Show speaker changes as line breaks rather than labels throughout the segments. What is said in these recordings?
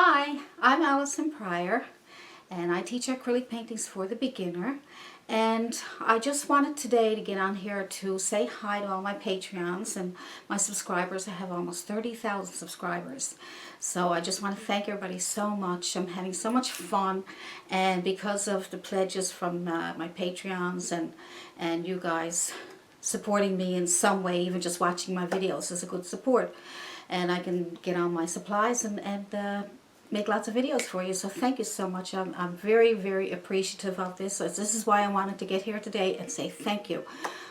Hi, I'm Allison Pryor, and I teach acrylic paintings for the beginner. And I just wanted today to get on here to say hi to all my Patreons and my subscribers. I have almost 30,000 subscribers. So I just want to thank everybody so much. I'm having so much fun, and because of the pledges from my Patreons and you guys supporting me in some way, even just watching my videos is a good support. And I can get on my supplies and make lots of videos for you. So thank you so much. I'm very, very appreciative of this. So this is why I wanted to get here today and say thank you.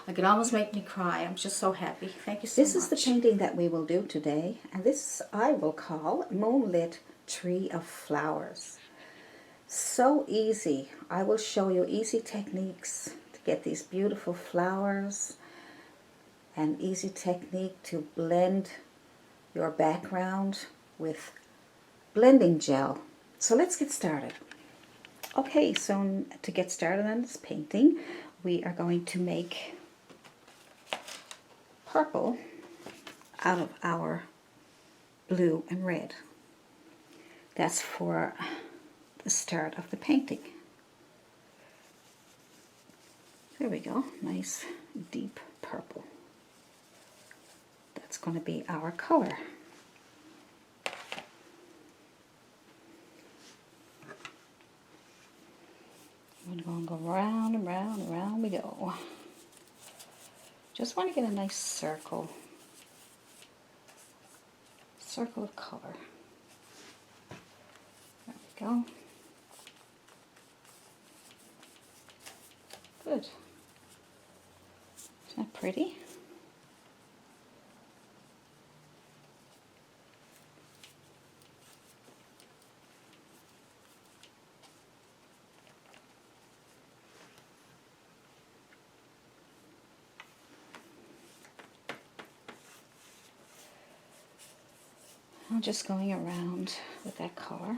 It almost make me cry. I'm just so happy. Thank you so much.
This is the painting that we will do today, and this I will call Moonlit Tree of Flowers. So easy. I will show you easy techniques to get these beautiful flowers, and easy technique to blend your background with blending gel. So let's get started. Okay, so to get started on this painting, we are going to make purple out of our blue and red. That's for the start of the painting. There we go, nice deep purple. That's going to be our color. We're going to go round and round and round we go. Just want to get a nice circle of color. There we go. Good. Isn't that pretty? I'm just going around with that color.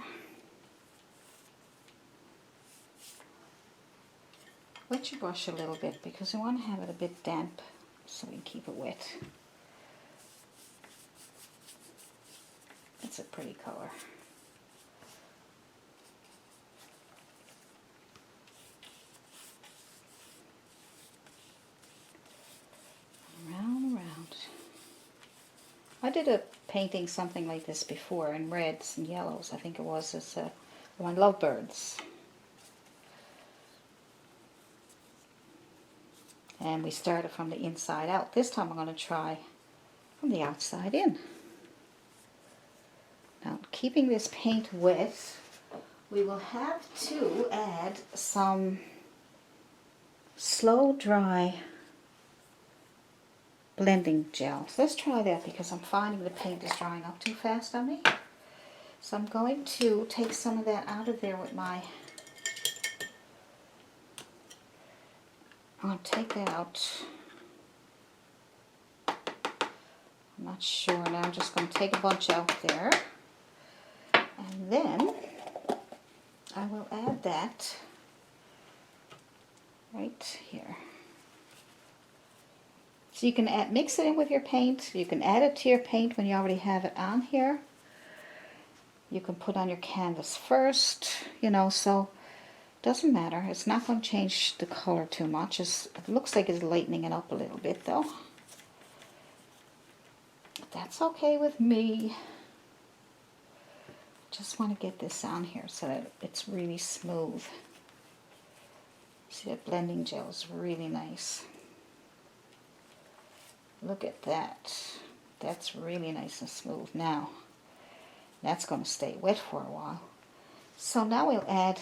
Wet your brush a little bit because I want to have it a bit damp so we can keep it wet. It's a pretty color. Round and round. I did a painting something like this before in reds and yellows. I think it was this one, lovebirds. And we started from the inside out. This time I'm going to try from the outside in. Now, keeping this paint wet, we will have to add some slow dry blending gel. So let's try that because I'm finding the paint is drying up too fast on me. So I'm going to take some of that out of there with my, I'm going to take that out. I'm not sure now. I'm just going to take a bunch out there. And then I will add that right here. So you can mix it in with your paint. You can add it to your paint when you already have it on here. You can put on your canvas first, you know, so it doesn't matter. It's not going to change the color too much. It looks like it's lightening it up a little bit though. But that's okay with me. Just want to get this on here so that it's really smooth. See, that blending gel is really nice. Look at that. That's really nice and smooth. Now, that's going to stay wet for a while. So now we'll add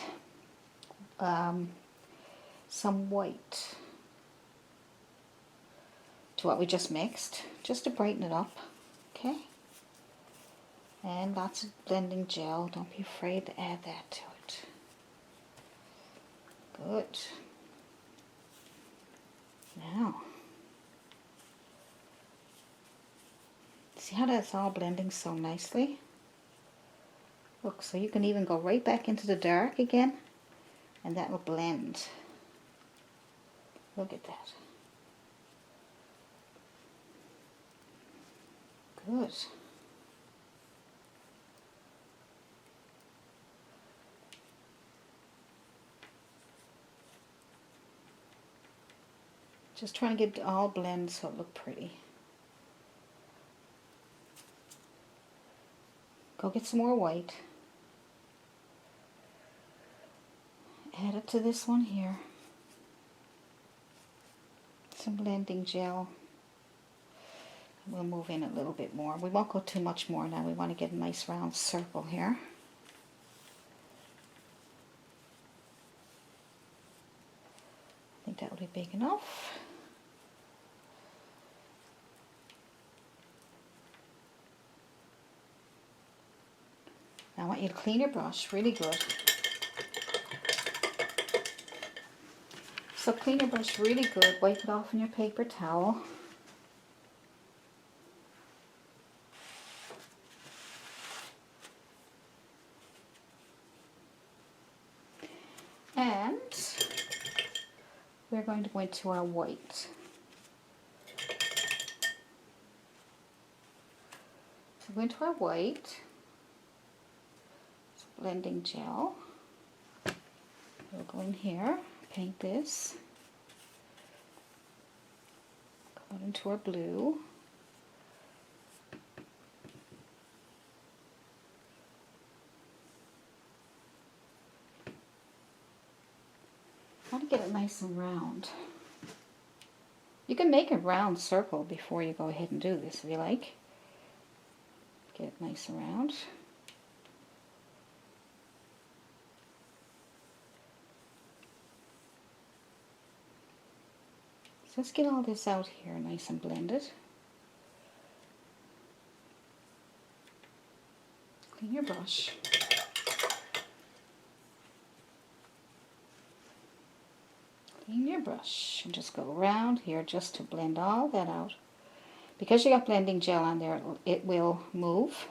some white to what we just mixed, just to brighten it up. Okay? And lots of blending gel. Don't be afraid to add that to it. Good. Now, see how that's all blending so nicely? Look, so you can even go right back into the dark again, and that will blend. Look at that. Good.
Just trying to get it all blend so it look pretty. Go get some more white. Add it to this one here. Some blending gel. We'll move in a little bit more. We won't go too much more now. We want to get a nice round circle here. I think that will be big enough. Now I want you to clean your brush really good. So clean your brush really good. Wipe it off in your paper towel. And we're going to go into our white. So go into our white. Some blending gel. We'll go in here, paint this. Go into our blue. I want to get it nice and round. You can make a round circle before you go ahead and do this if you like. Get it nice and round. So let's get all this out here nice and blended. Clean your brush. Clean your brush and just go around here just to blend all that out. Because you got blending gel on there, it will move.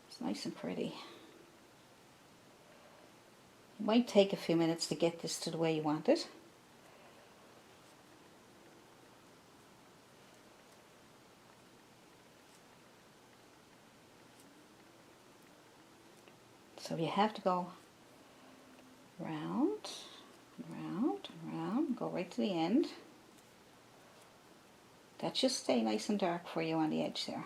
It's nice and pretty. It might take a few minutes to get this to the way you want it. So you have to go round, round, round, go right to the end. That should stay nice and dark for you on the edge there.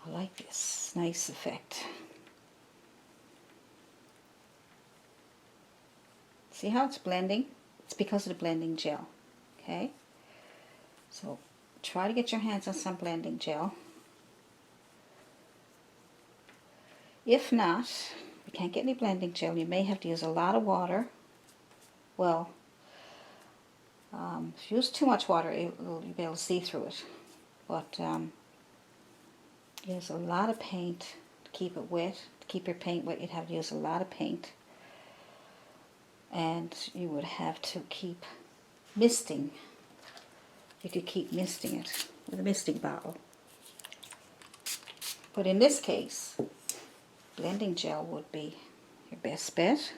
I like this nice effect. See how it's blending? It's because of the blending gel. Okay? So try to get your hands on some blending gel. If not, if you can't get any blending gel, you may have to use a lot of water. Well, if you use too much water, you'll be able to see through it. But use a lot of paint to keep it wet. To keep your paint wet, you'd have to use a lot of paint. And you would have to keep misting. You could keep misting it with a misting bottle. But in this case, blending gel would be your best bet.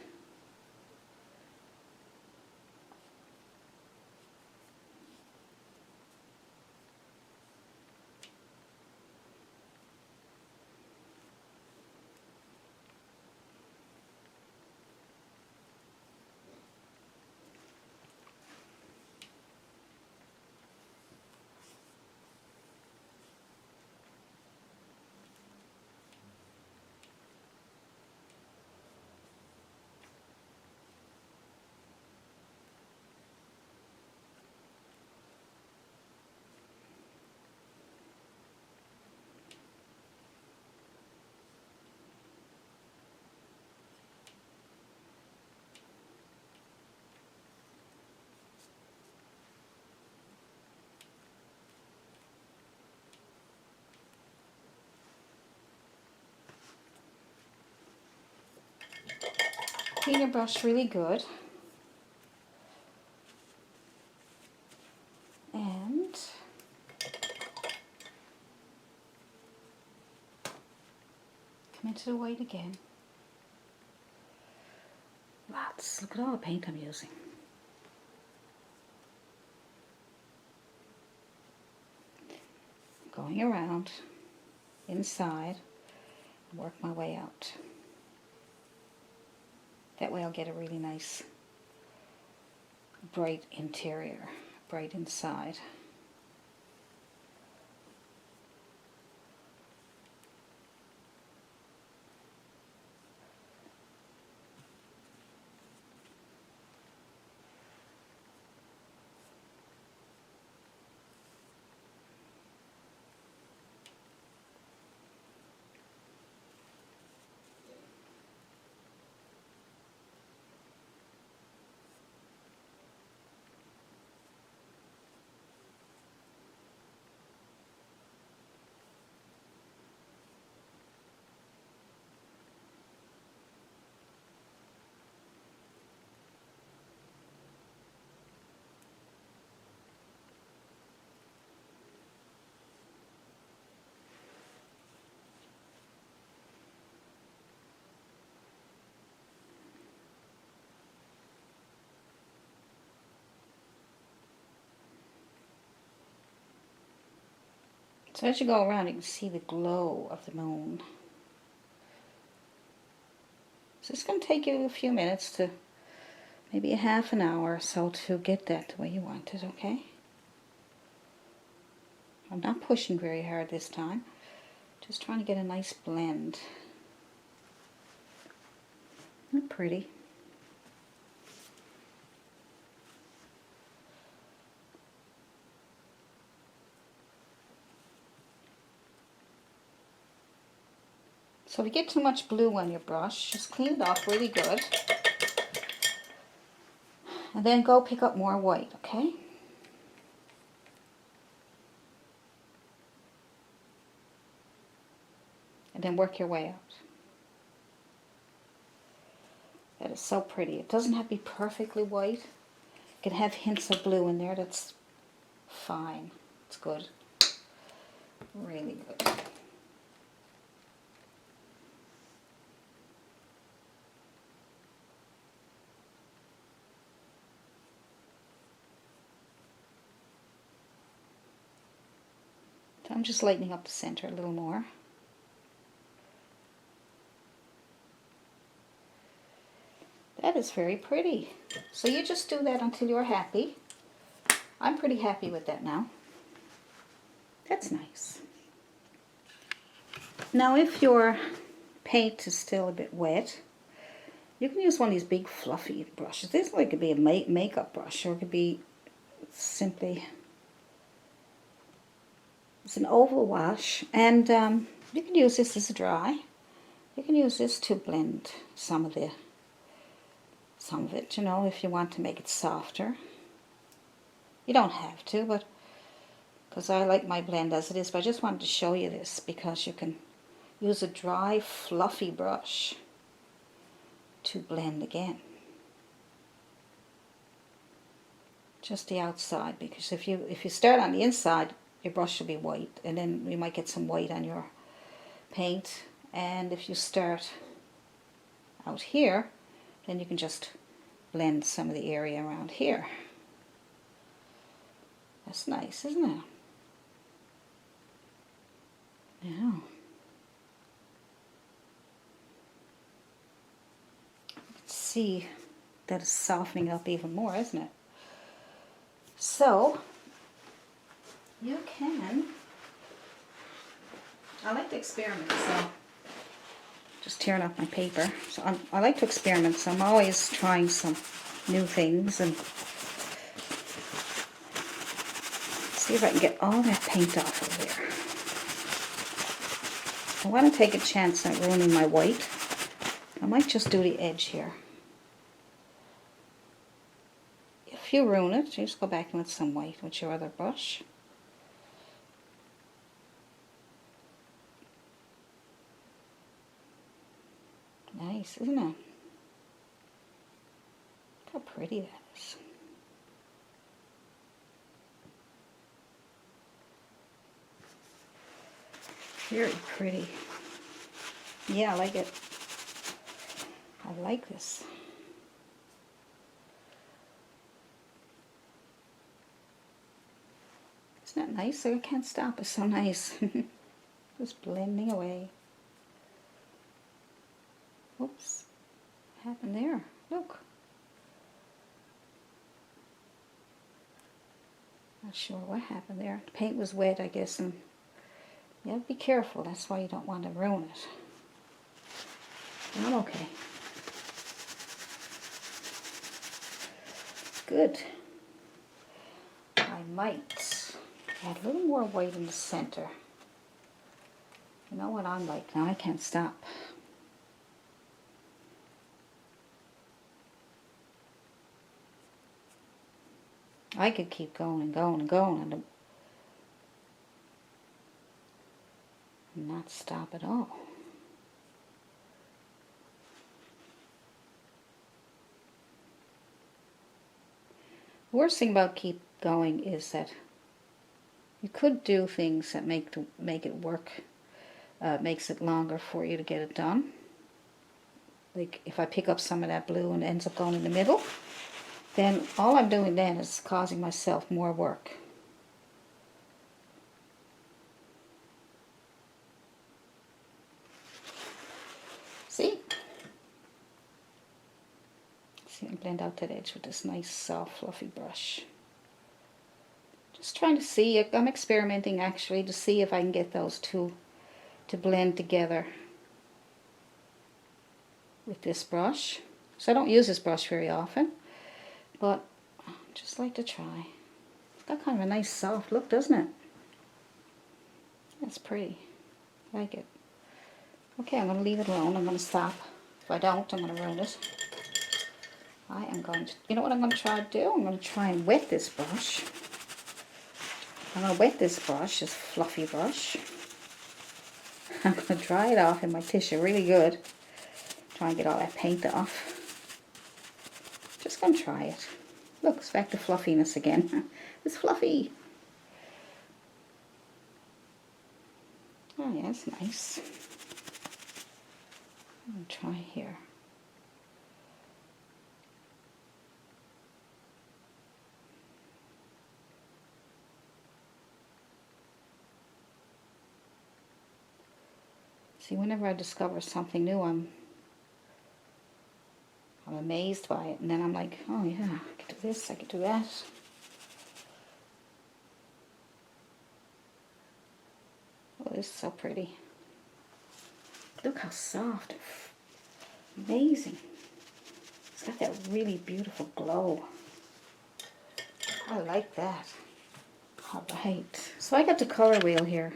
Clean your brush really good. And come into the white again. Lots. Look at all the paint I'm using. Going around.
inside and work my way out. That way I'll get a really nice bright interior, bright inside. So as you go around, you can see the glow of the moon. So it's going to take you a few minutes to, maybe a half an hour or so, to get that the way you want it, okay? I'm not pushing very hard this time. Just trying to get a nice blend. Isn't it pretty? So if you get too much blue on your brush, just clean it off really good. And then go pick up more white, okay? And then work your way out. That is so pretty. It doesn't have to be perfectly white. It can have hints of blue in there. That's fine. It's good. Really good. So I'm just lightening up the center a little more. That is very pretty. So you just do that until you're happy. I'm pretty happy with that now. That's nice. Now if your paint is still a bit wet, you can use one of these big fluffy brushes. This one could be a makeup brush, or it could be simply, it's an oval wash, and you can use this as a dry. You can use this to blend some of it, you know, if you want to make it softer. You don't have to, but because I like my blend as it is, but I just wanted to show you this because you can use a dry, fluffy brush to blend again. Just the outside, because if you start on the inside, your brush will be white, and then you might get some white on your paint. And if you start out here, then you can just blend some of the area around here. That's nice, isn't it? Yeah. Let's see, that is softening up even more, isn't it? So you can, I like to experiment, so just tearing up my paper. So I like to experiment, so I'm always trying some new things and see if I can get all that paint off of there. I want to take a chance at ruining my white. I might just do the edge here. If you ruin it, you just go back in with some white with your other brush. Nice, isn't it? Look how pretty that is. Very pretty. Yeah, I like it. I like this. Isn't that nice? I can't stop. It's so nice. Just blending away. Oops, what happened there? Look. Not sure what happened there. The paint was wet, I guess, and you have to be careful. That's why you don't want to ruin it. But I'm okay. Good. I might add a little more white in the center. You know what I'm like now, I can't stop. I could keep going and going and going and not stop at all. The worst thing about keep going is that you could do things that make it work, makes it longer for you to get it done. Like if I pick up some of that blue and it ends up going in the middle, then all I'm doing then is causing myself more work. See? See, I blend out that edge with this nice soft fluffy brush. Just trying to see, I'm experimenting actually to see if I can get those two to blend together with this brush. So I don't use this brush very often, but I just like to try. It's got kind of a nice soft look, doesn't it? That's pretty. I like it. Okay, I'm going to leave it alone. I'm going to stop. If I don't, I'm going to ruin it. I am going to, you know what I'm going to try to do? I'm going to try and wet this brush. I'm going to wet this brush, this fluffy brush. I'm going to dry it off in my tissue really good. Try and get all that paint off. Just going to try it. Look, it's back to fluffiness again. It's fluffy. Oh yeah, it's nice. I'm going to try here. See, whenever I discover something new, I'm amazed by it, and then I'm like, oh yeah, I could do this, I could do that. Oh, this is so pretty. Look how soft. Amazing. It's got that really beautiful glow. I like that. All right. So I got the color wheel here.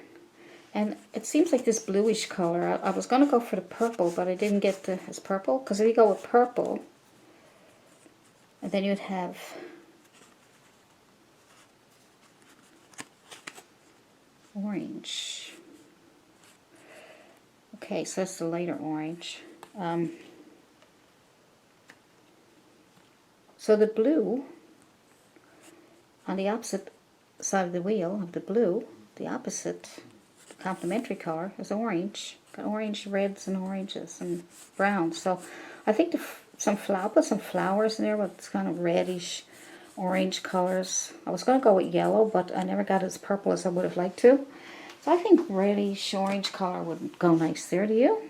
And it seems like this bluish color. I was going to go for the purple, but I didn't get this purple. Because if you go with purple, and then you'd have orange. Okay, so that's the lighter orange. So the blue, on the opposite side of the wheel of the blue, the opposite complementary color is orange. Got orange, reds, and oranges, and browns. So I think I'll put some flowers in there with kind of reddish, orange colors. I was going to go with yellow, but I never got as purple as I would have liked to. So I think reddish, orange color would go nice there. Do you?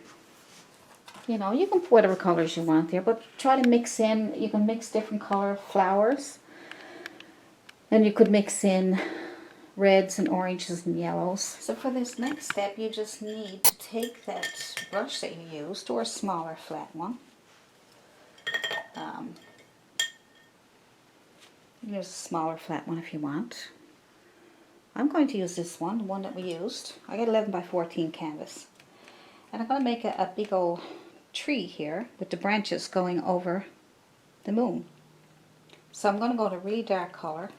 You know, you can put whatever colors you want there, but try to mix in. You can mix different color flowers, and you could mix in reds and oranges and yellows. So for this next step, you just need to take that brush that you used, or a smaller flat one. Use a smaller flat one if you want. I'm going to use this one, the one that we used. I got 11 by 14 canvas. And I'm going to make a big old tree here with the branches going over the moon. So I'm going to go to a really dark color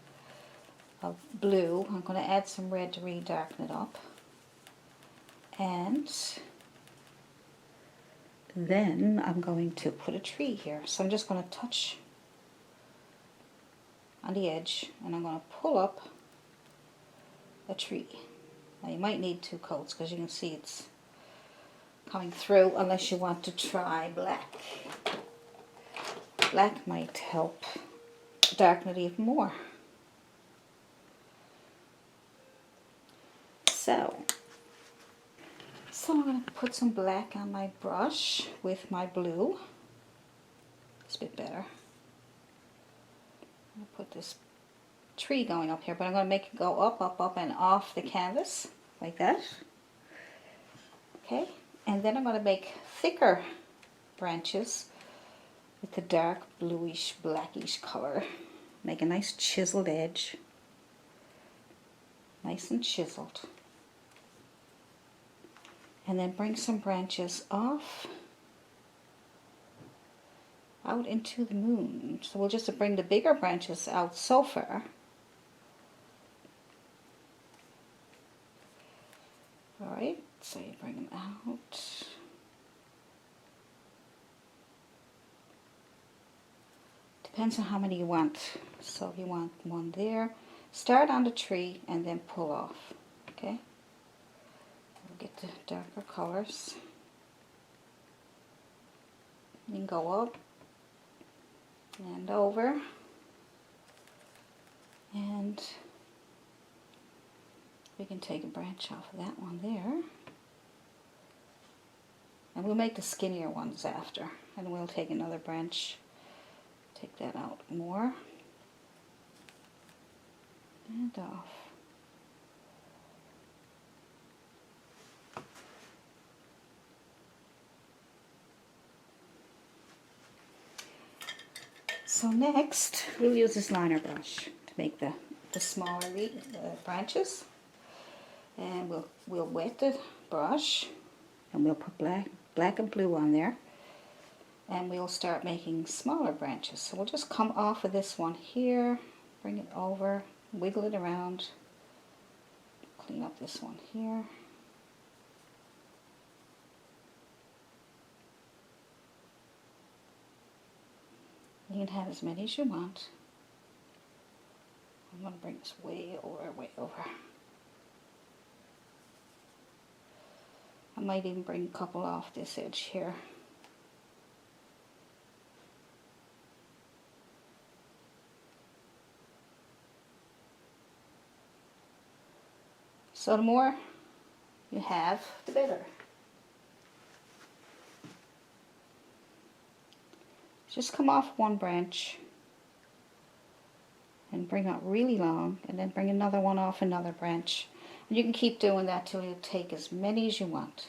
of blue. I'm going to add some red to really darken it up. And then I'm going to put a tree here. So I'm just going to touch on the edge, and I'm going to pull up a tree. Now you might need two coats because you can see it's coming through, unless you want to try black. Black might help darken it even more. So So I'm going to put some black on my brush with my blue. It's a bit better. I'll put this tree going up here, but I'm going to make it go up, up, up, and off the canvas, like that. Okay, and then I'm going to make thicker branches with the dark bluish, blackish color. Make a nice chiseled edge. Nice and chiseled. And then bring some branches off out into the moon. So we'll just bring the bigger branches out so far. Alright, so you bring them out. Depends on how many you want. So if you want one there, start on the tree and then pull off. Okay? We'll get the darker colors. You can go up and over, and we can take a branch off of that one there, and we'll make the skinnier ones after, and we'll take another branch, take that out more, and off. So next, we'll use this liner brush to make the smaller branches. And we'll wet the brush, and we'll put black and blue on there. And we'll start making smaller branches. So we'll just come off of this one here, bring it over, wiggle it around, clean up this one here. You can have as many as you want. I'm going to bring this way over, way over. I might even bring a couple off this edge here. So the more you have, the better. Just come off one branch and bring it really long, and then bring another one off another branch. And you can keep doing that till you take as many as you want.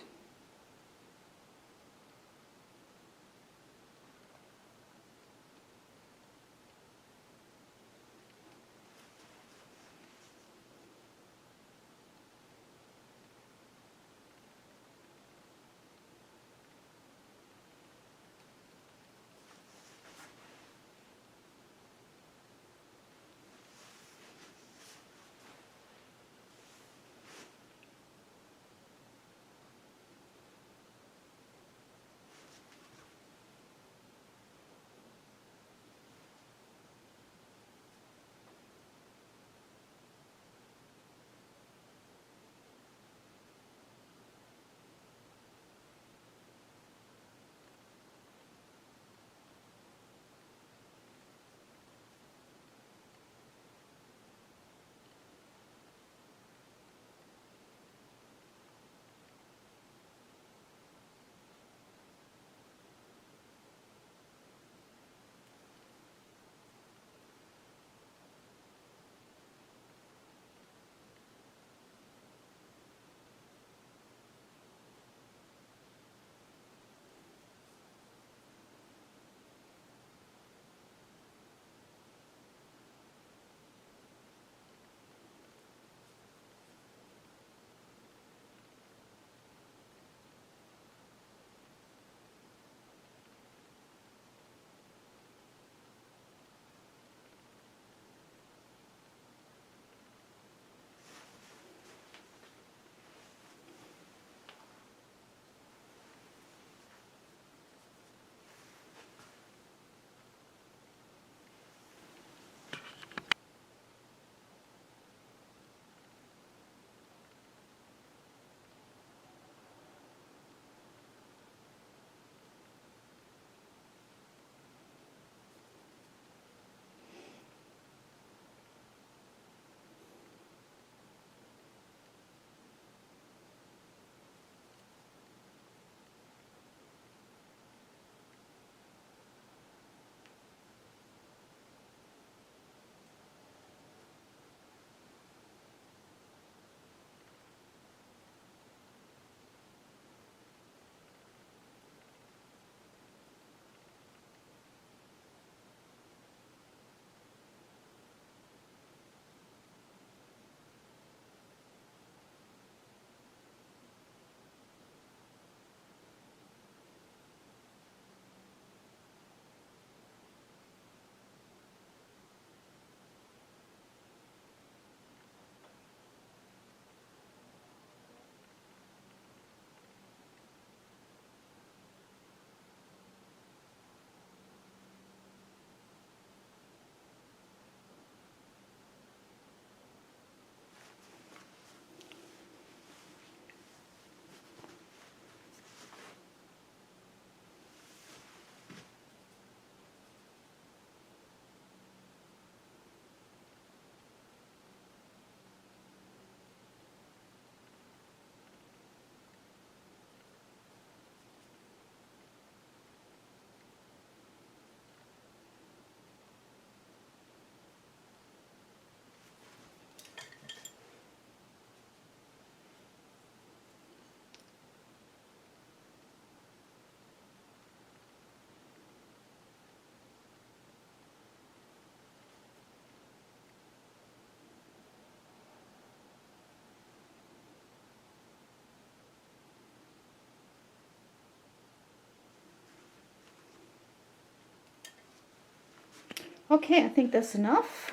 Okay, I think that's enough.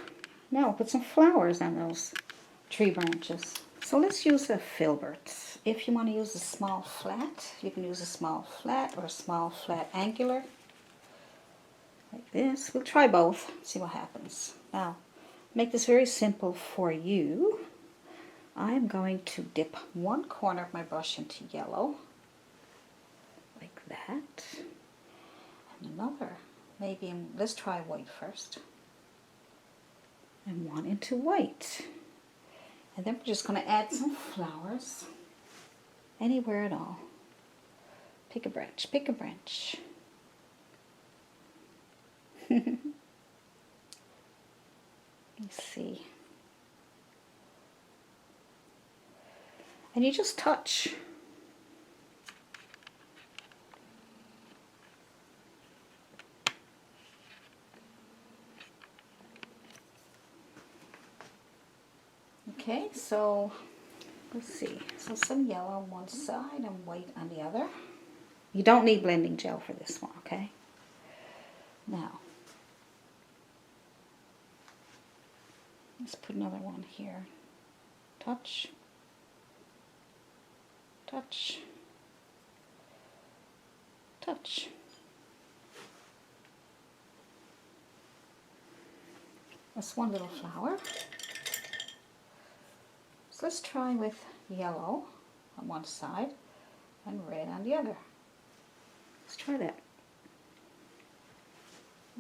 Now we'll put some flowers on those tree branches. So let's use a filbert. If you want to use a small flat, you can use a small flat or a small flat angular. Like this. We'll try both, see what happens. Now, make this very simple for you. I'm going to dip one corner of my brush into yellow, like that, and another, maybe, let's try white first, and one into white. And then we're just going to add some flowers, anywhere at all. Pick a branch, pick a branch. Let me see. And you just touch. Okay, so let's see. So some yellow on one side and white on the other. You don't need blending gel for this one, okay? Now, let's put another one here. Touch. Touch. Touch. That's one little flower. So let's try with yellow on one side and red on the other. Let's try that.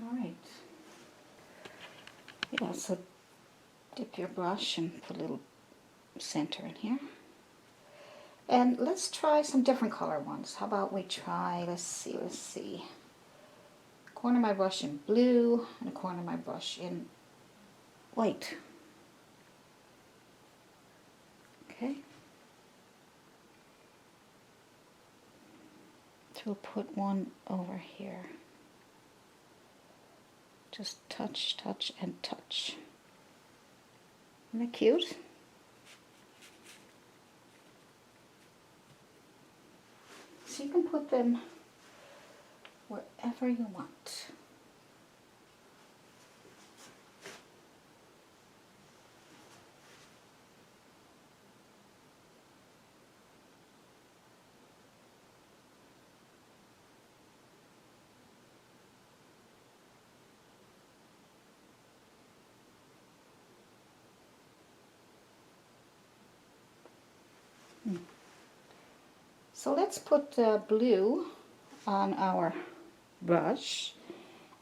All right. You also dip your brush and put a little center in here. And let's try some different color ones. How about we try, let's see. Corner of my brush in blue and a corner of my brush in white. Okay. So we'll put one over here. Just touch, touch, and touch. Isn't that cute? So you can put them wherever you want. So let's put blue on our brush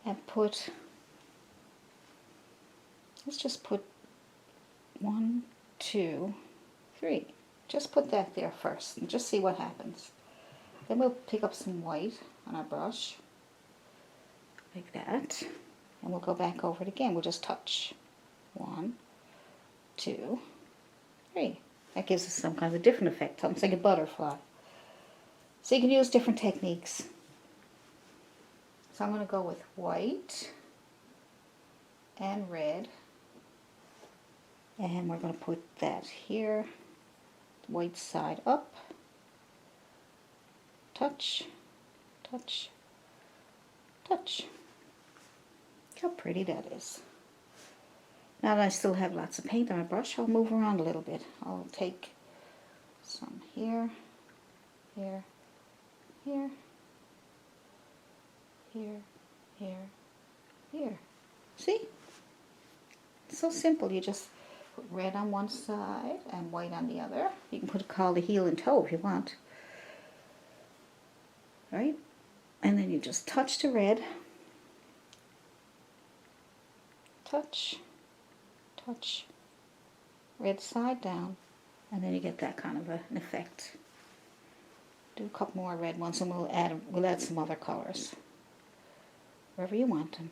and let's just put 1, 2, 3. Just put that there first and just see what happens. Then we'll pick up some white on our brush, like that, and we'll go back over it again. We'll just touch. 1, 2, 3. That gives us some kind of a different effect, something like a butterfly. So you can use different techniques. So I'm going to go with white and red. And we're going to put that here. White side up. Touch, touch, touch. Look how pretty that is. Now that I still have lots of paint on my brush, I'll move around a little bit. I'll take some here, here, here, here, here, here. See? It's so simple. You just put red on one side and white on the other. You can call the heel and toe if you want. Right? And then you just touch the red. Touch, touch, red side down, and then you get that kind of an effect. Do a couple more red ones, and we'll add some other colors wherever you want them.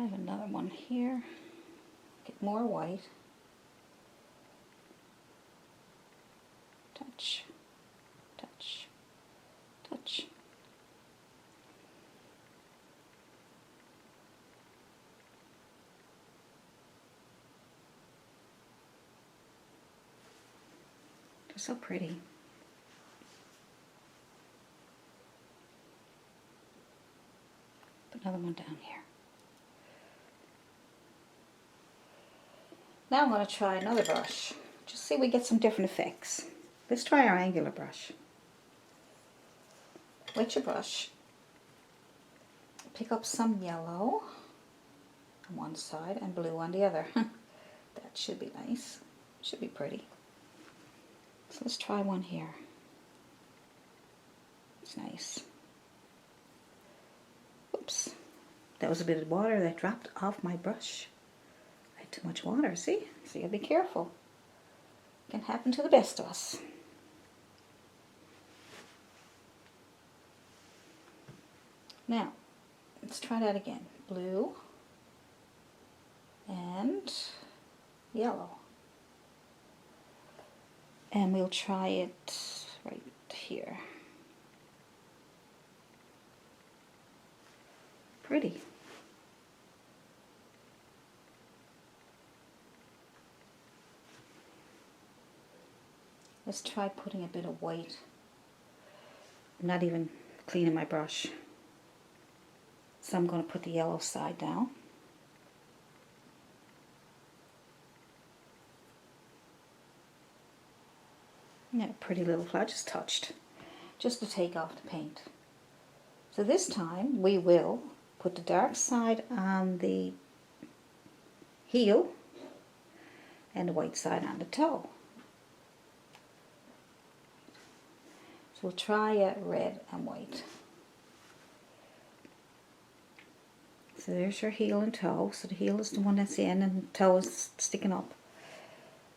have another one here. Get more white. Touch, touch, touch. They're so pretty. Put another one down here. Now I'm going to try another brush. Just see if we get some different effects. Let's try our angular brush. Wet your brush. Pick up some yellow on one side and blue on the other. That should be nice. Should be pretty. So let's try one here. It's nice. Oops. That was a bit of water that dropped off my brush. I had too much water, see? So you gotta be careful. It can happen to the best of us. Now, let's try that again. Blue and yellow. And we'll try it right here. Pretty. Let's try putting a bit of white. I'm not even cleaning my brush. So I'm going to put the yellow side down. Yeah, pretty little flower, just touched, just to take off the paint. So this time we will put the dark side on the heel and the white side on the toe. So we'll try red and white. So there's your heel and toe. So the heel is the one that's in and the toe is sticking up.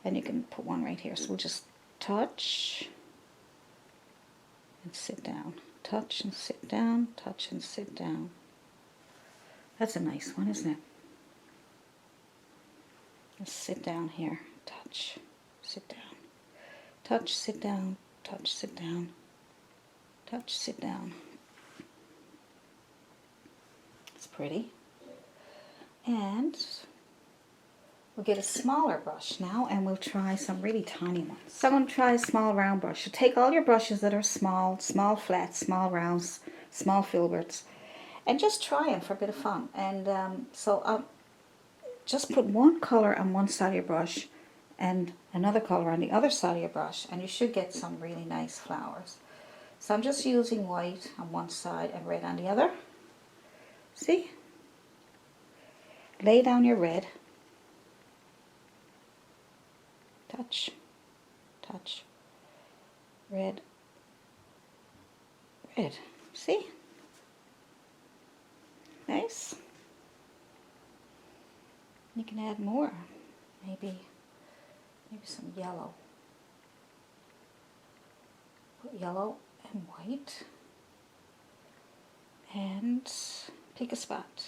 And you can put one right here. So we'll just touch and sit down. Touch and sit down. Touch and sit down. That's a nice one, isn't it? Let's sit down here. Touch, sit down. Touch, sit down. Touch, sit down. Touch, sit down. It's pretty. And we'll get a smaller brush now and we'll try some really tiny ones. So I'm going to try a small round brush. So take all your brushes that are small, small flats, small rounds, small filberts, and just try them for a bit of fun. And just put one color on one side of your brush and another color on the other side of your brush, and you should get some really nice flowers. So I'm just using white on one side and red on the other. See? Lay down your red. Touch, touch, red, red. See? Nice. You can add more. Maybe some yellow. Put yellow and white. And pick a spot.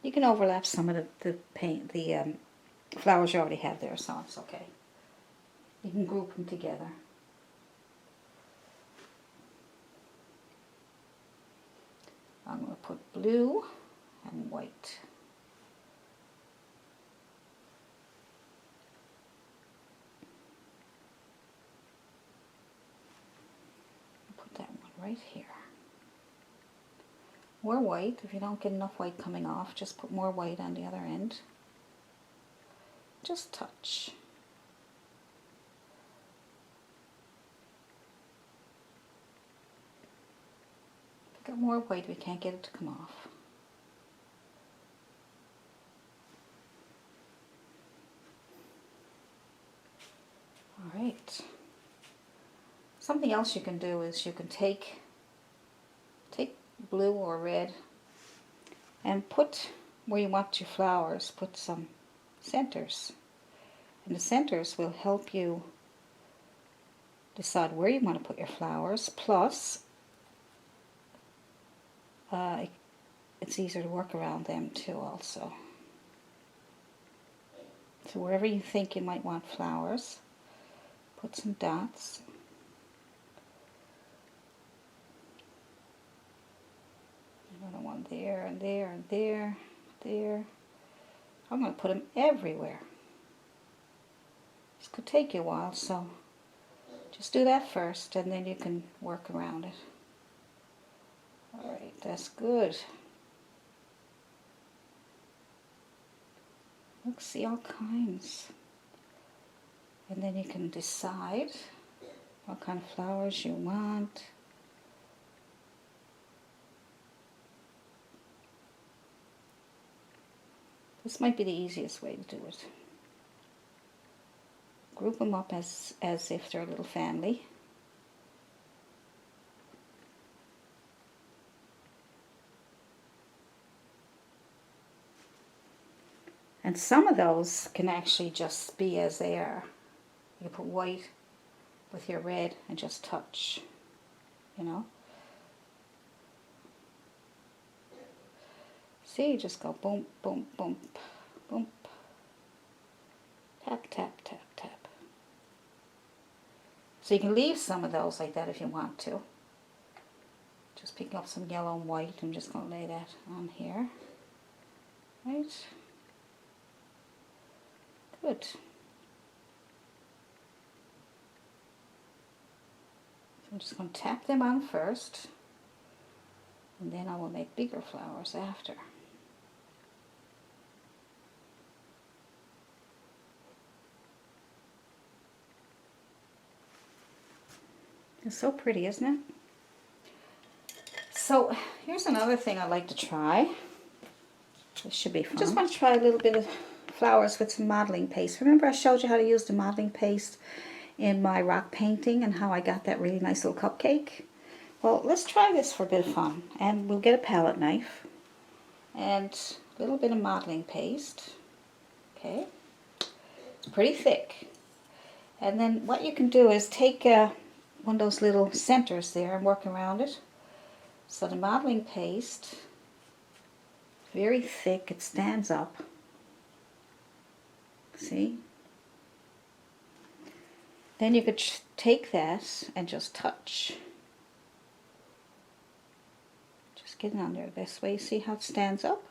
You can overlap some of the paint, the flowers you already have there, so it's okay. You can group them together. I'm going to put blue and white. Put that one right here. More white. If you don't get enough white coming off, just put more white on the other end. Just touch. Pick up more white if you can't get it to come off. Alright. Something else you can do is you can take blue or red and put where you want your flowers, put some centers. And the centers will help you decide where you want to put your flowers, plus it's easier to work around them too also. So wherever you think you might want flowers, put some dots. Another one there and there and there, there. I'm going to put them everywhere. This could take you a while, so just do that first and then you can work around it. Alright, that's good. Look, see, all kinds. And then you can decide what kind of flowers you want. This might be the easiest way to do it. Group them up as if they're a little family. And some of those can actually just be as they are. You put white with your red and just touch, you know. See, you just go boom, boom, boom, boom. Tap, tap, tap, tap. So you can leave some of those like that if you want to. Just picking up some yellow and white. I'm just going to lay that on here. Right. Good. So I'm just going to tap them on first, and then I will make bigger flowers after. It's so pretty, isn't it? So here's another thing I like to try. This should be fun. I just want to try a little bit of flowers with some modeling paste. Remember I showed you how to use the modeling paste in my rock painting and how I got that really nice little cupcake? Well, let's try this for a bit of fun. And we'll get a palette knife and a little bit of modeling paste. Okay, it's pretty thick. And then what you can do is take one of those little centers there and work around it. So the modeling paste, very thick, it stands up. See? Then you could take that and just touch. Just get it on there this way. See how it stands up?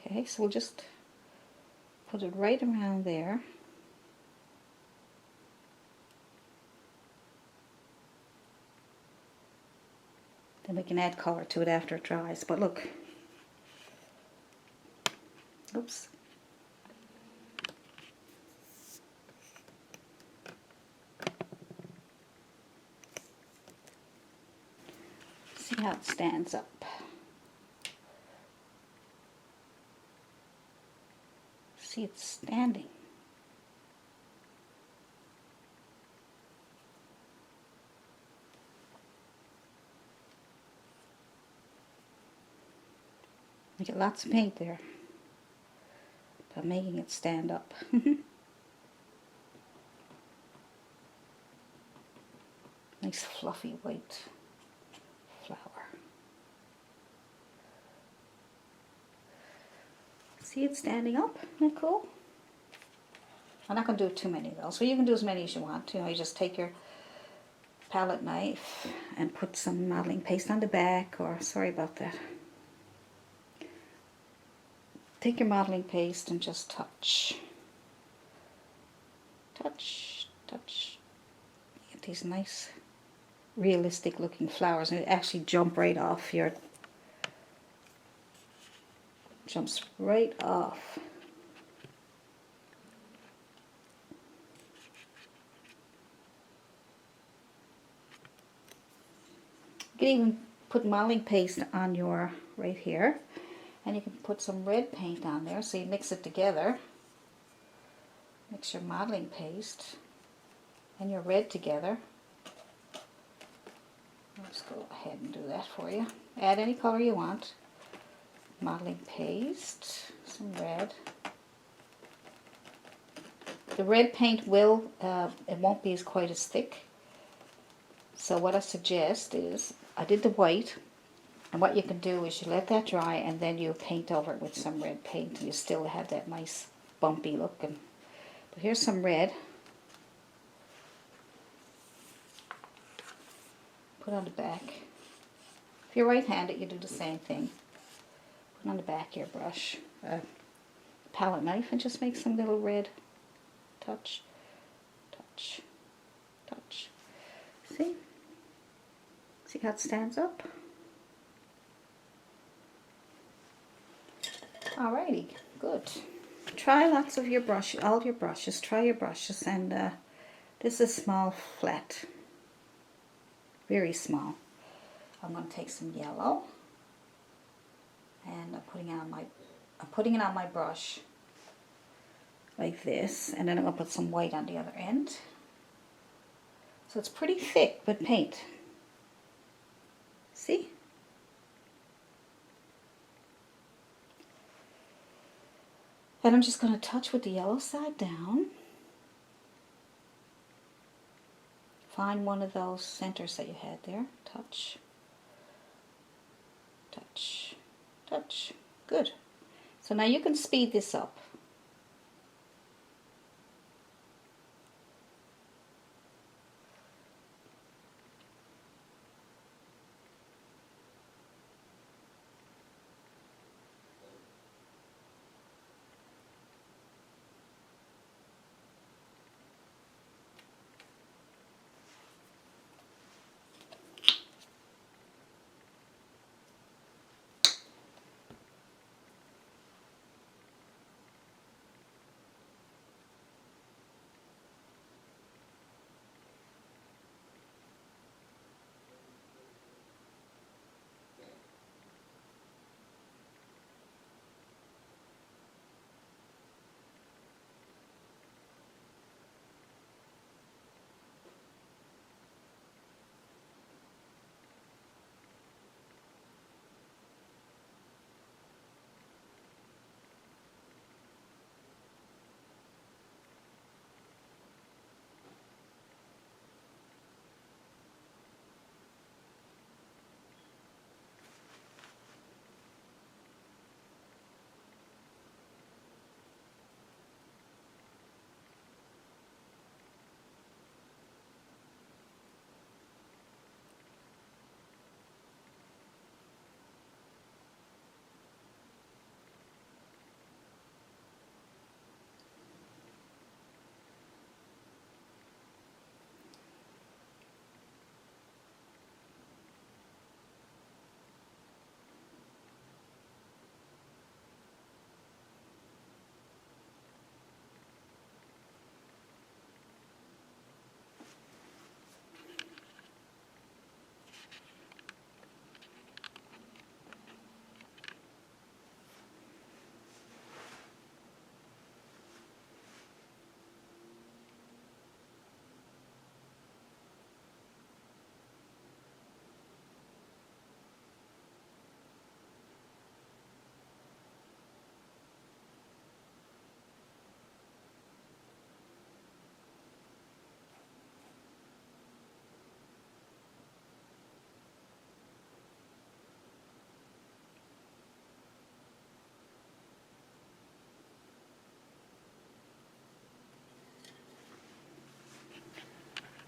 Okay, so we'll just put it right around there. Then we can add color to it after it dries. But look. Oops. See how it stands up. See, it's standing. I get lots of paint there by making it stand up. Nice fluffy white flower. See it standing up? Isn't that cool? I'm not going to do too many of those. So you can do as many as you want. You know, you just take your palette knife and put some modeling paste on the back, or sorry about that. Take your modeling paste and just touch. Touch, touch. Get these nice realistic looking flowers, and it actually jump right off your, jumps right off. You can even put modeling paste on your, right here, and you can put some red paint on there, so you mix it together. Mix your modeling paste and your red together. Let's go ahead and do that for you. Add any color you want. Modeling paste, some red. The red paint will, it won't be quite as thick. So what I suggest is, I did the white, and what you can do is you let that dry and then you paint over it with some red paint and you still have that nice bumpy look. But here's some red. Put on the back. If you're right-handed, you do the same thing. Put on the back of your brush, palette knife, and just make some little red touch, touch, touch. See? See how it stands up? Alrighty, good. Try lots of your brush, all your brushes. Try your brushes, and this is small, flat, very small. I'm going to take some yellow, and I'm putting it on my brush like this, and then I'm going to put some white on the other end. So it's pretty thick with paint. See? And I'm just going to touch with the yellow side down. Find one of those centers that you had there. Touch, touch, touch. Good. So now you can speed this up.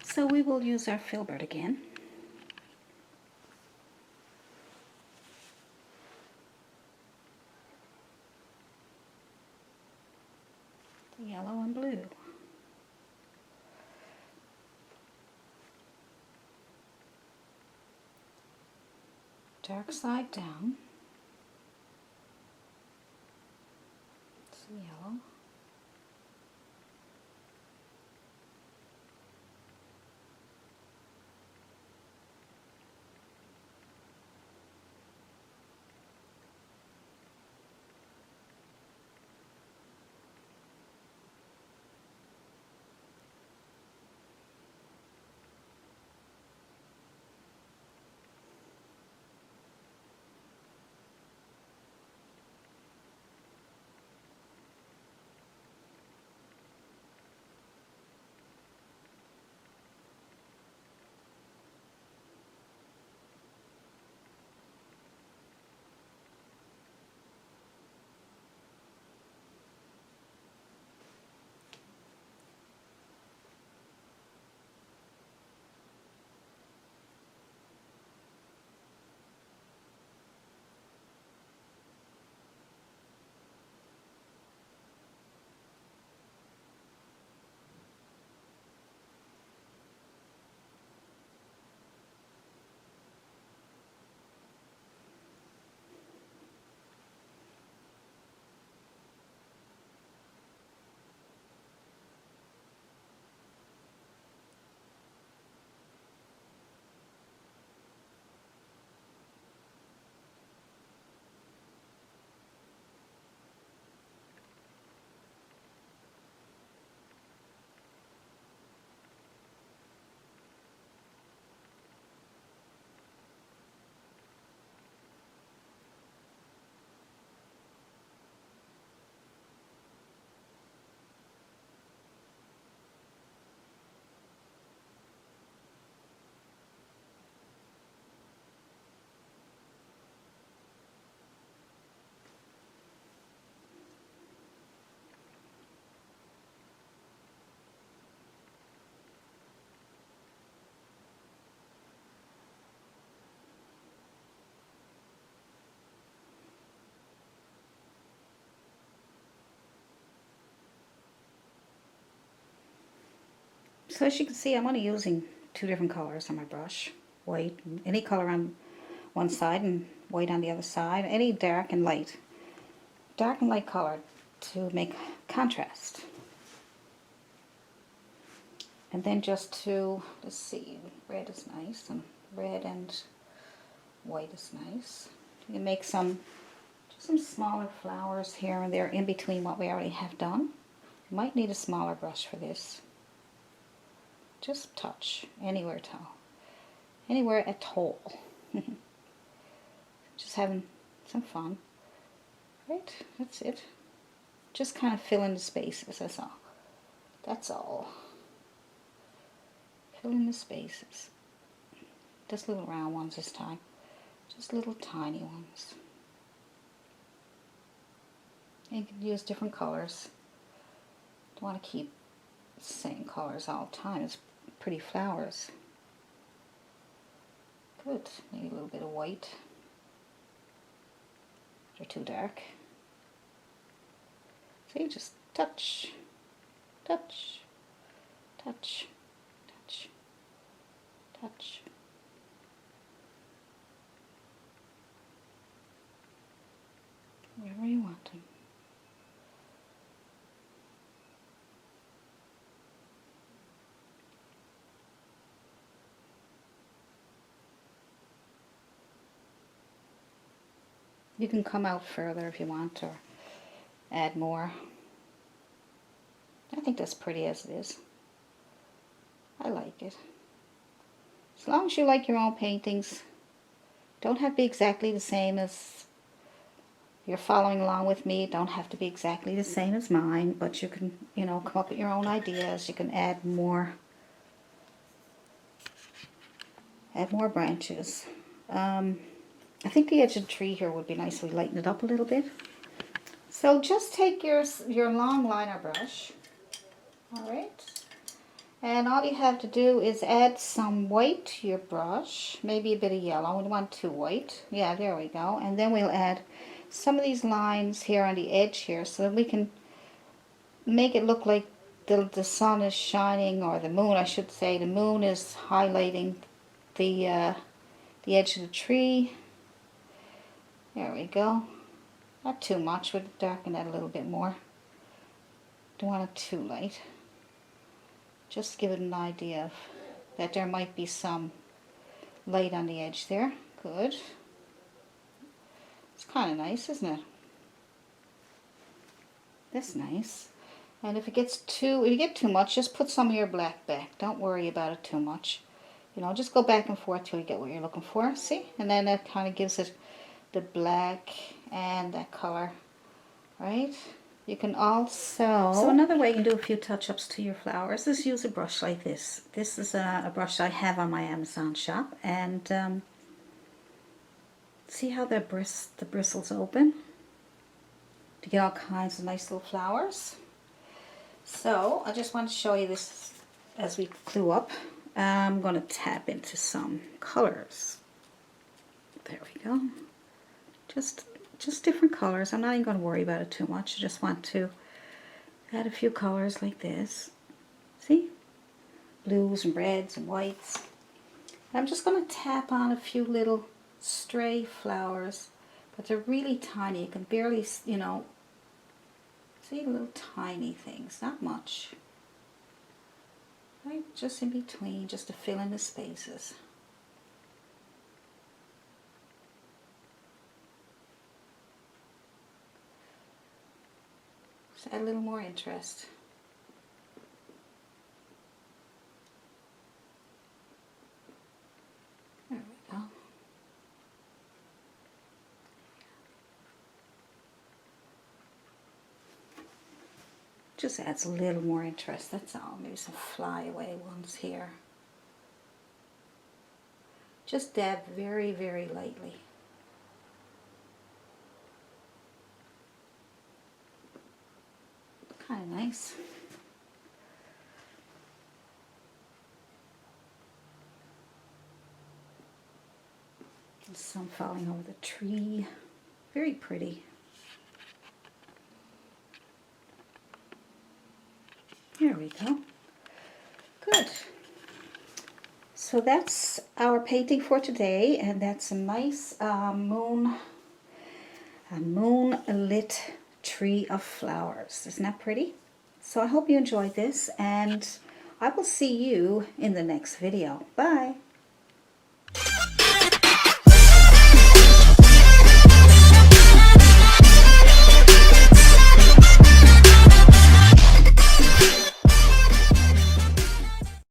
So we will use our Filbert again. The yellow and blue. Dark side down. Some yellow. So as you can see, I'm only using 2 different colors on my brush. White, any color on one side and white on the other side. Any dark and light. Dark and light color to make contrast. And then just to, let's see, red is nice, and red and white is nice. You can make some smaller flowers here and there in between what we already have done. You might need a smaller brush for this. Just touch anywhere at all. Just having some fun. Right, that's it. Just kind of fill in the spaces, that's all. That's all. Fill in the spaces. Just little round ones this time. Just little tiny ones. And you can use different colors. Don't want to keep the same colors all the time. It's pretty flowers. Good. Maybe a little bit of white. They're too dark. See, just touch, touch, touch, touch, touch. Wherever you want them. You can come out further if you want, or add more. I think that's pretty as it is. I like it. As long as you like your own paintings, don't have to be exactly the same as you're following along with me. Don't have to be exactly the same as mine, but you can, you know, come up with your own ideas. You can add more branches. I think the edge of the tree here would be nice if we lighten it up a little bit. So just take your long liner brush, all right, and all you have to do is add some white to your brush, maybe a bit of yellow. We don't want too white. Yeah, there we go. And then we'll add some of these lines here on the edge here so that we can make it look like the sun is shining, or the moon, I should say. The moon is highlighting the edge of the tree. There we go. Not too much. We'll darken that a little bit more. Don't want it too light. Just give it an idea of that there might be some light on the edge there. Good. It's kind of nice, isn't it? That's nice. And if you get too much, just put some of your black back. Don't worry about it too much. You know, just go back and forth till you get what you're looking for. See? And then that kind of gives it the black and that color, right? You can also... So another way you can do a few touch-ups to your flowers is use a brush like this. This is a brush I have on my Amazon shop, and see how the bristles open to get all kinds of nice little flowers. So I just want to show you this as we glue up. I'm going to tap into some colors. There we go. Just different colors. I'm not even going to worry about it too much. I just want to add a few colors like this. See? Blues and reds and whites. I'm just going to tap on a few little stray flowers, but they're really tiny. You can barely, you know, see, little tiny things, not much. Right? Just in between, just to fill in the spaces. Add a little more interest. There we go. Just adds a little more interest, that's all. Maybe some flyaway ones here. Just dab very, very lightly. Kind of nice. And some falling over the tree. Very pretty. There we go. Good. So that's our painting for today, and that's a nice moonlit tree of flowers. Isn't that pretty? So I hope you enjoyed this, and I will see you in the next video. Bye.